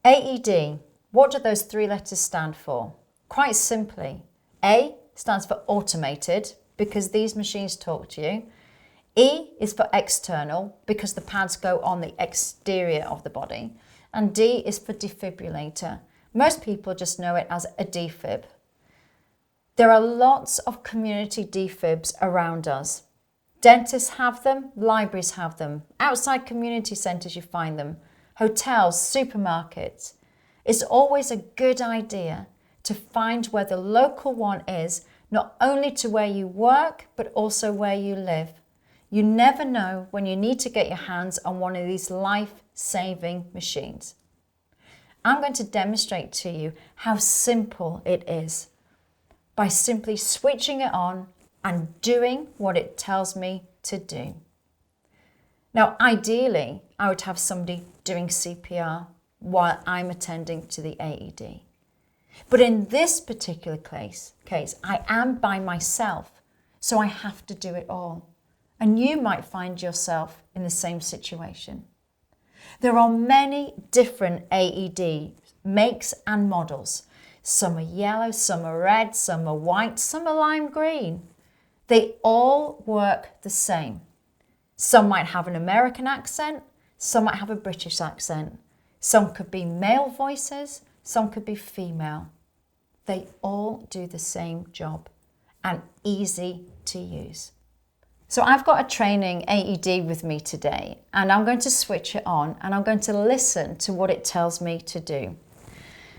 AED, what do those three letters stand for? Quite simply, A stands for automated, because these machines talk to you. E is for external, because the pads go on the exterior of the body. And D is for defibrillator. Most people just know it as a defib. There are lots of community defibs around us. Dentists have them, libraries have them, outside community centres you find them, hotels, supermarkets. It's always a good idea to find where the local one is, not only to where you work, but also where you live. You never know when you need to get your hands on one of these life-saving machines. I'm going to demonstrate to you how simple it is by simply switching it on and doing what it tells me to do. Now, ideally, I would have somebody doing CPR while I'm attending to the AED. But in this particular case, I am by myself, so I have to do it all. And you might find yourself in the same situation. There are many different AED makes and models. Some are yellow, some are red, some are white, some are lime green. They all work the same. Some might have an American accent, some might have a British accent. Some could be male voices, some could be female. They all do the same job and easy to use. So I've got a training AED with me today, and I'm going to switch it on and I'm going to listen to what it tells me to do.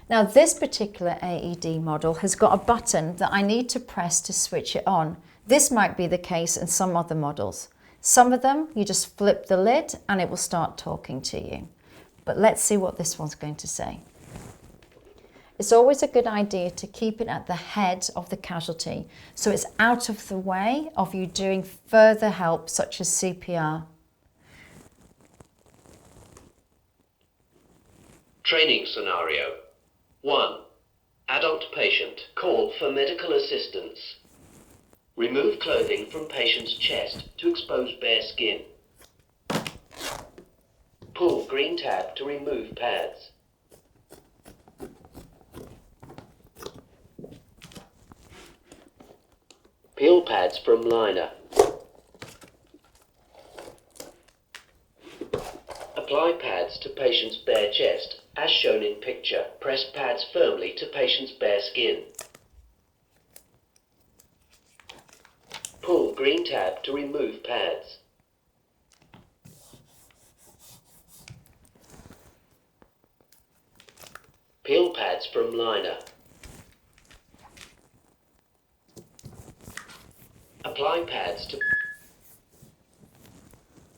Now, this particular AED model has got a button that I need to press to switch it on. This might be the case in some other models. Some of them, you just flip the lid and it will start talking to you. But let's see what this one's going to say. It's always a good idea to keep it at the head of the casualty, so it's out of the way of you doing further help such as CPR. Training scenario. 1. Adult patient. Call for medical assistance. Remove clothing from patient's chest to expose bare skin. Pull green tab to remove pads. Peel pads from liner. Apply pads to patient's bare chest, as shown in picture. Press pads firmly to patient's bare skin. Pull green tab to remove pads. Peel pads from liner. Apply pads to...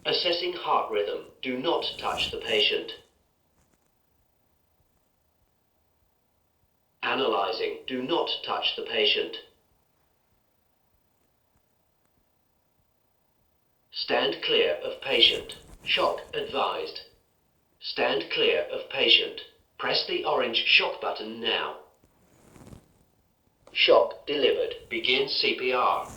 Assessing heart rhythm. Do not touch the patient. Analyzing. Do not touch the patient. Stand clear of patient. Shock advised. Stand clear of patient. Press the orange shock button now. Shock delivered. Begin CPR.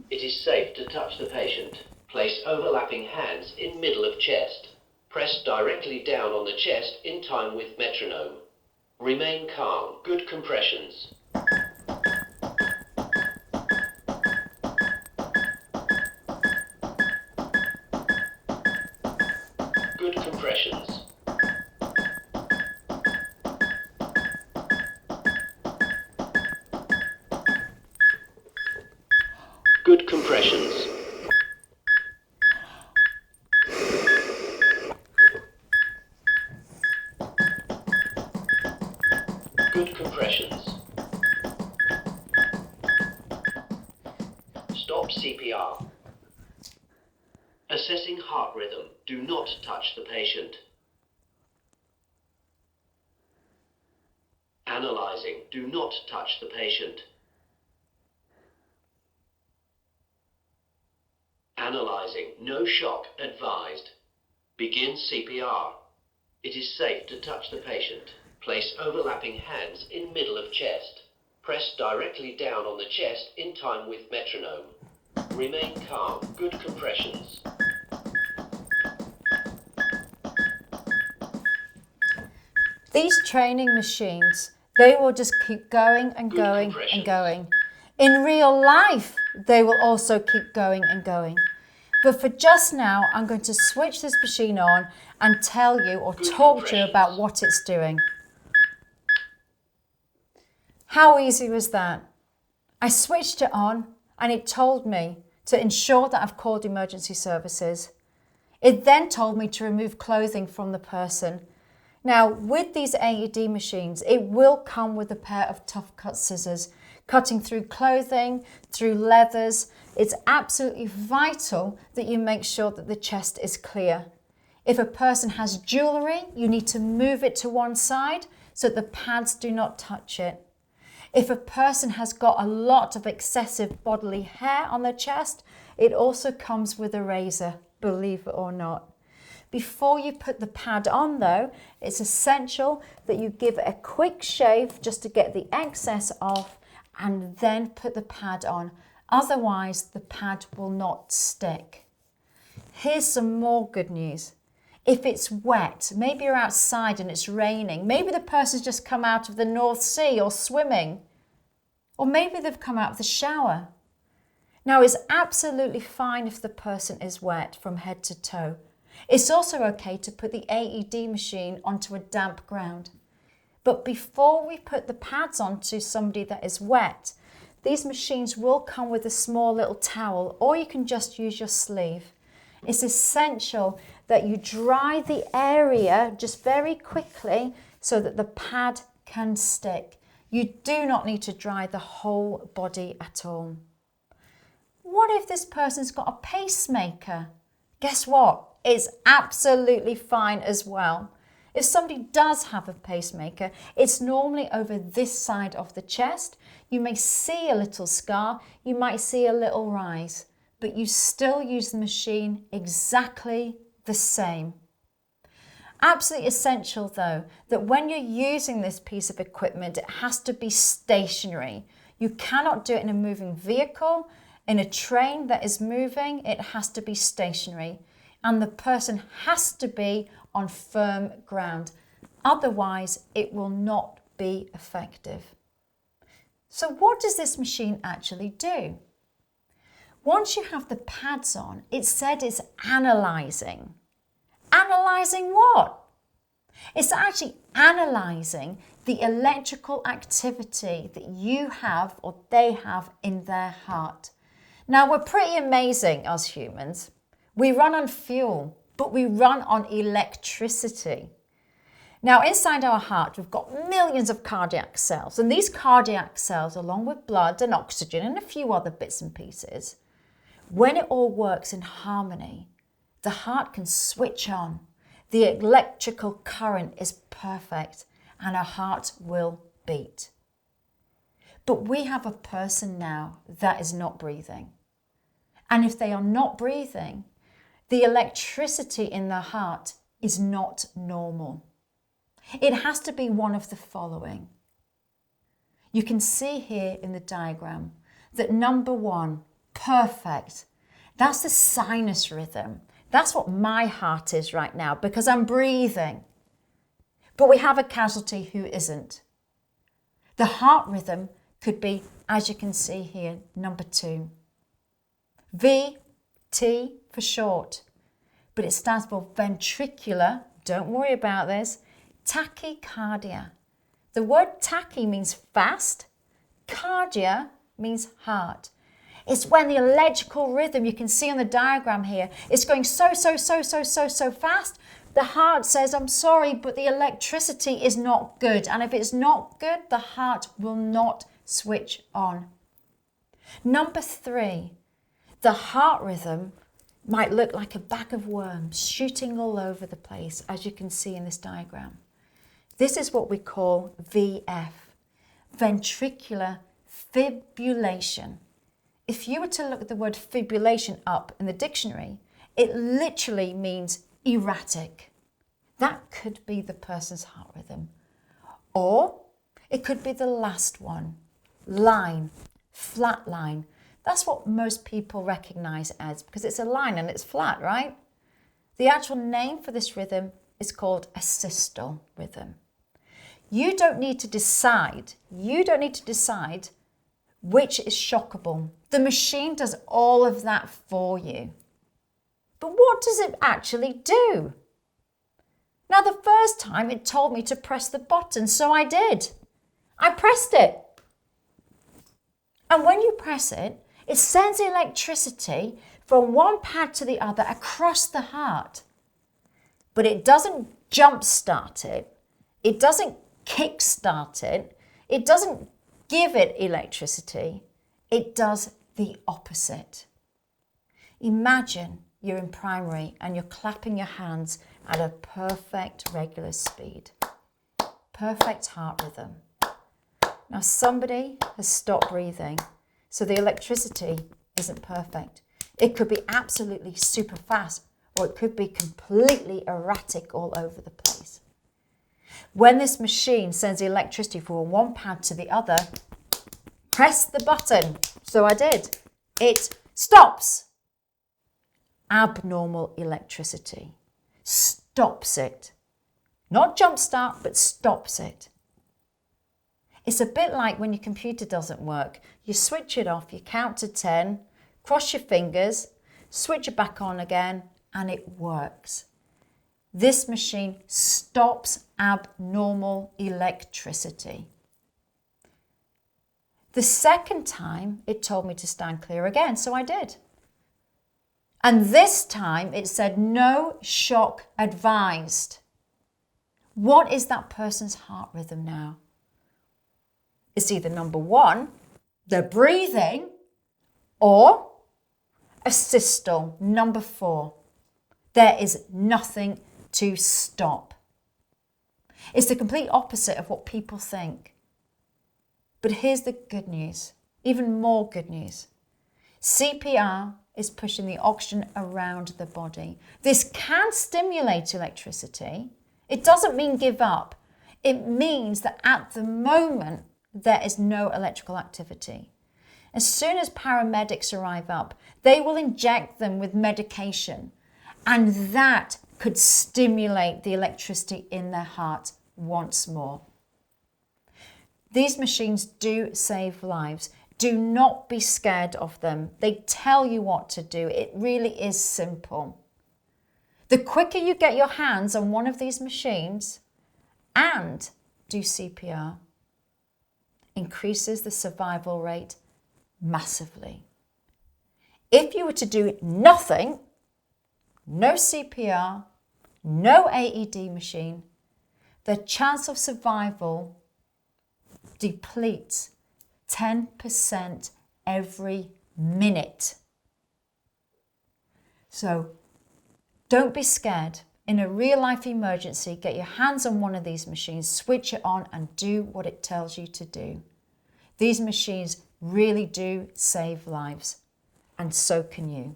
It is safe to touch the patient. Place overlapping hands in middle of chest. Press directly down on the chest in time with metronome. Remain calm. Good compressions. Good compressions. Good compressions. Good compressions. Stop CPR. Assessing heart rhythm. Do not touch the patient. Analyzing. Do not touch the patient. Analyzing. No shock advised. Begin CPR. It is safe to touch the patient. Place overlapping hands in middle of chest. Press directly down on the chest in time with metronome. Remain calm. Good compressions. These training machines, they will just keep going and Good going and compressions. going. In real life, they will also keep going and going. But for just now, I'm going to switch this machine on and tell you or Good talk to you compressions. about what it's doing. How easy was that? I switched it on and it told me to ensure that I've called emergency services. It then told me to remove clothing from the person. Now, with these AED machines, it will come with a pair of tough cut scissors, cutting through clothing, through leathers. It's absolutely vital that you make sure that the chest is clear. If a person has jewellery, you need to move it to one side so that the pads do not touch it. If a person has got a lot of excessive bodily hair on their chest, it also comes with a razor, believe it or not. Before you put the pad on though, it's essential that you give it a quick shave just to get the excess off and then put the pad on. Otherwise, the pad will not stick. Here's some more good news. If it's wet, maybe you're outside and it's raining, maybe the person's just come out of the North Sea or swimming, or maybe they've come out of the shower. Now, it's absolutely fine if the person is wet from head to toe. It's also okay to put the AED machine onto a damp ground. But before we put the pads onto somebody that is wet, these machines will come with a small little towel, or you can just use your sleeve. It's essential that you dry the area just very quickly so that the pad can stick. You do not need to dry the whole body at all. What if this person's got a pacemaker? Guess what? It's absolutely fine as well. If somebody does have a pacemaker, it's normally over this side of the chest. You may see a little scar, you might see a little rise, but you still use the machine exactly the same. Absolutely essential though, that when you're using this piece of equipment, it has to be stationary. You cannot do it in a moving vehicle. In a train that is moving, it has to be stationary. And the person has to be on firm ground. Otherwise, it will not be effective. So what does this machine actually do? Once you have the pads on, it said it's analysing. Analysing what? It's actually analysing the electrical activity that you have or they have in their heart. Now, we're pretty amazing as humans. We run on fuel, but we run on electricity. Now, inside our heart, we've got millions of cardiac cells, and these cardiac cells, along with blood and oxygen and a few other bits and pieces, when it all works in harmony, the heart can switch on. The electrical current is perfect, and our heart will beat. But we have a person now that is not breathing. And if they are not breathing, the electricity in their heart is not normal. It has to be one of the following. You can see here in the diagram that number one, perfect. That's the sinus rhythm. That's what my heart is right now because I'm breathing. But we have a casualty who isn't. The heart rhythm could be, as you can see here, number two. VT for short, but it stands for ventricular, don't worry about this, tachycardia. The word tachy means fast, cardia means heart. It's when the electrical rhythm, you can see on the diagram here, it's going so fast. The heart says, I'm sorry, but the electricity is not good. And if it's not good, the heart will not switch on. Number three, the heart rhythm might look like a bag of worms shooting all over the place, as you can see in this diagram. This is what we call VF, ventricular fibrillation. If you were to look at the word fibrillation up in the dictionary, it literally means erratic. That could be the person's heart rhythm. Or it could be the last one, line, flat line. That's what most people recognize it as because it's a line and it's flat, right? The actual name for this rhythm is called a systole rhythm. You don't need to decide. You don't need to decide which is shockable. The machine does all of that for you. But what does it actually do? Now, the first time it told me to press the button, so I did. I pressed it. And when you press it, it sends electricity from one pad to the other across the heart. But it doesn't jump start it. It doesn't kick start it. It doesn't give it electricity. It does the opposite. Imagine you're in primary and you're clapping your hands at a perfect regular speed. Perfect heart rhythm. Now somebody has stopped breathing, so the electricity isn't perfect. It could be absolutely super fast, or it could be completely erratic all over the place. When this machine sends electricity from one pad to the other, press the button. So I did. It stops. Abnormal electricity. Stops it. Not jumpstart, but stops it. It's a bit like when your computer doesn't work. You switch it off, you count to 10, cross your fingers, switch it back on again, and it works. This machine stops abnormal electricity. The second time, it told me to stand clear again, so I did. And this time, it said no shock advised. What is that person's heart rhythm now? It's either number one, they're breathing, or a systole, number 4. There is nothing to stop. It's the complete opposite of what people think. But here's the good news, even more good news. CPR is pushing the oxygen around the body. This can stimulate electricity. It doesn't mean give up. It means that at the moment, there is no electrical activity. As soon as paramedics arrive up, they will inject them with medication, and that could stimulate the electricity in their heart once more. These machines do save lives. Do not be scared of them. They tell you what to do. It really is simple. The quicker you get your hands on one of these machines and do CPR, increases the survival rate massively. If you were to do nothing, no CPR, no AED machine, the chance of survival depletes 10% every minute. So don't be scared. In a real life emergency, get your hands on one of these machines, switch it on and do what it tells you to do. These machines really do save lives, and so can you.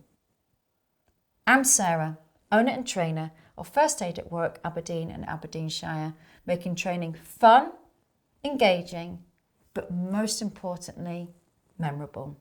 I'm Sarah, owner and trainer of First Aid at Work Aberdeen and Aberdeenshire, making training fun, engaging, but most importantly, memorable.